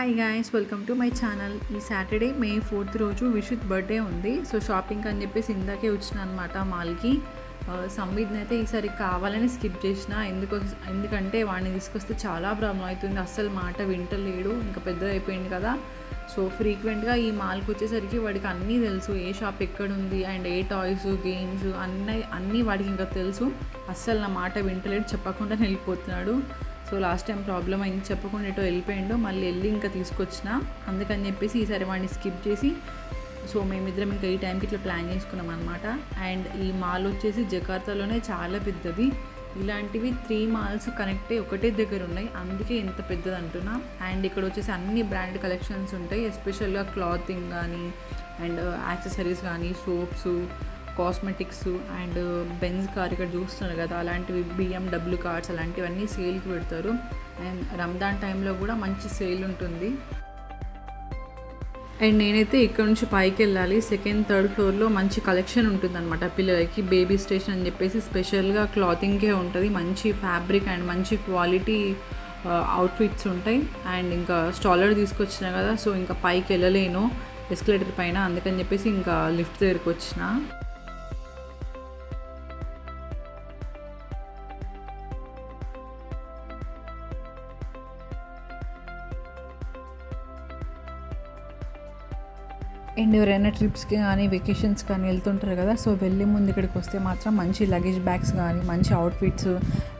Hi guys, welcome to my channel. ఈ Saturday మే 4th రోజు విషుత్ birthday ఉంది. సో షాపింగ్ అని చెప్పేసి ఇందాకే వచ్చిన అనమాట మాల్కి. సంబీద్ని అయితే ఈసారి కావాలని స్కిప్ చేసిన. ఎందుకంటే వాడిని తీసుకొస్తే చాలా ప్రాబ్లం అవుతుంది. అస్సలు మాట వింటలేడు, ఇంకా పెద్దగా అయిపోయింది కదా. సో ఫ్రీక్వెంట్గా ఈ మాల్కి వచ్చేసరికి వాడికి అన్నీ తెలుసు, ఏ షాప్ ఎక్కడుంది అండ్ ఏ టాయ్స్ గేమ్స్ అన్నీ వాడికి ఇంకా తెలుసు. అస్సలు నా మాట వింటలేడు, చెప్పకుండా వెళ్ళిపోతున్నాడు. సో లాస్ట్ టైం ప్రాబ్లం అయింది, చెప్పకుండా ఎటో వెళ్ళిపోయిండు. మళ్ళీ వెళ్ళి ఇంకా తీసుకొచ్చిన. అందుకని చెప్పేసి ఈసారి వాడిని స్కిప్ చేసి సో మేమిద్దరం ఇంకా ఈ టైంకి ఇట్లా ప్లాన్ చేసుకున్నాం అనమాట. అండ్ ఈ మాల్ వచ్చేసి జకార్తాలోనే చాలా పెద్దది. ఇలాంటివి 3 మాల్స్ కనెక్ట్ అయ్యి ఒకటే దగ్గర ఉన్నాయి, అందుకే ఎంత పెద్దది అంటున్నా. అండ్ ఇక్కడ వచ్చేసి అన్ని బ్రాండ్ కలెక్షన్స్ ఉంటాయి, ఎస్పెషల్గా క్లాతింగ్ కానీ అండ్ యాక్సెసరీస్ కానీ, soaps, cosmetics and Benz car ఇక్కడ చూస్తున్నారు కదా, అలాంటివి BMW కార్స్ అలాంటివన్నీ సేల్కి పెడతారు. అండ్ రంజాన్ టైంలో కూడా మంచి సేల్ ఉంటుంది. అండ్ నేనైతే ఇక్కడ నుంచి పైకి వెళ్ళాలి. 2nd, 3rd ఫ్లోర్లో మంచి కలెక్షన్ ఉంటుంది అనమాట పిల్లలకి. బేబీ స్టేషన్ అని చెప్పేసి స్పెషల్గా క్లాతింగ్కే ఉంటుంది. మంచి ఫ్యాబ్రిక్ అండ్ మంచి క్వాలిటీ అవుట్ఫిట్స్ ఉంటాయి. అండ్ ఇంకా స్టాలర్ తీసుకొచ్చిన కదా, సో ఇంకా పైకి వెళ్ళలేను ఎస్కలేటర్ పైన, అందుకని చెప్పేసి ఇంకా లిఫ్ట్ దగ్గరికి వచ్చిన. అండ్ ఎవరైనా ట్రిప్స్కి కానీ వెకేషన్స్ కానీ వెళ్తుంటారు కదా, సో వెళ్ళే ముందు ఇక్కడికి వస్తే మాత్రం మంచి లగేజ్ బ్యాగ్స్ కానీ, మంచి అవుట్ఫిట్స్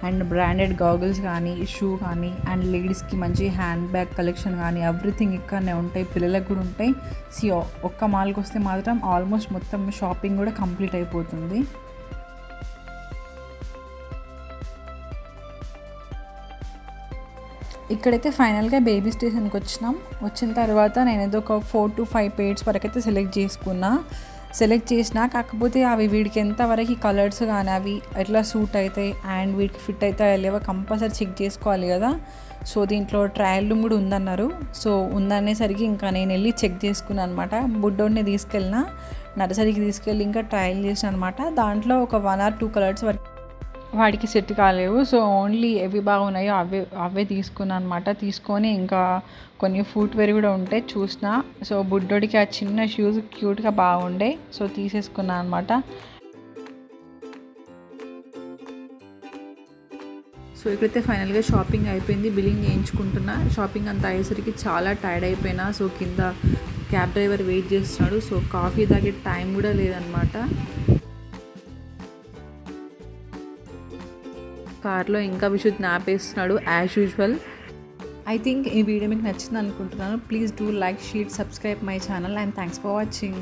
అండ్ బ్రాండెడ్ గాగుల్స్ కానీ, షూ కానీ అండ్ లేడీస్కి మంచి హ్యాండ్ బ్యాగ్ కలెక్షన్ కానీ ఎవ్రీథింగ్ ఇక్కడనే ఉంటాయి. పిల్లలకు కూడా ఉంటాయి. ఒక్క మాల్కి వస్తే మాత్రం ఆల్మోస్ట్ మొత్తం షాపింగ్ కూడా కంప్లీట్ అయిపోతుంది. ఇక్కడైతే ఫైనల్గా బేబీ స్టేషన్కి వచ్చిన తర్వాత నేను ఏదో ఒక 4 to 5 పేర్స్ వరకు అయితే సెలెక్ట్ చేసిన. కాకపోతే అవి వీడికి ఎంతవరకు కలర్స్ కానీ అవి ఎట్లా సూట్ అవుతాయి అండ్ వీడికి ఫిట్ అవుతాయో లేవో కంపల్సరీ చెక్ చేసుకోవాలి కదా. సో దీంట్లో ట్రయల్ రూమ్ కూడా ఉందన్నారు. సో ఉందనేసరికి ఇంకా నేను వెళ్ళి చెక్ చేసుకున్నాను అనమాట. బుడ్డోడిని తీసుకెళ్ళిన నర్సరీకి తీసుకెళ్ళి ఇంకా ట్రయల్ చేసిన అనమాట. దాంట్లో ఒక 1 or 2 కలర్స్ వరకు వాడికి సెట్ కాలేవు. సో ఓన్లీ ఎవి బాగున్నాయో అవే తీసుకున్నాను అనమాట. తీసుకొని ఇంకా కొన్ని ఫుట్వేర్ కూడా ఉంటే చూసిన. సో బుడ్డోడికి ఆ చిన్న షూస్ క్యూట్గా బాగుండే, సో తీసేసుకున్నాను అనమాట. సో ఇక్కడైతే ఫైనల్గా షాపింగ్ అయిపోయింది, బిల్లింగ్ చేయించుకుంటున్నా. షాపింగ్ అంతా అయ్యేసరికి చాలా టైర్డ్ అయిపోయినా. సో కింద క్యాబ్ డ్రైవర్ వెయిట్ చేస్తున్నాడు. సో కాఫీ తాగే టైం కూడా లేదనమాట. కార్లో ఇంకా విషుత్ నాపేస్తున్నాడు యాజ్ యూజువల్. ఐ థింక్ ఈ వీడియో మీకు నచ్చింది అనుకుంటున్నాను. Please do like, share, subscribe my channel and thanks for watching.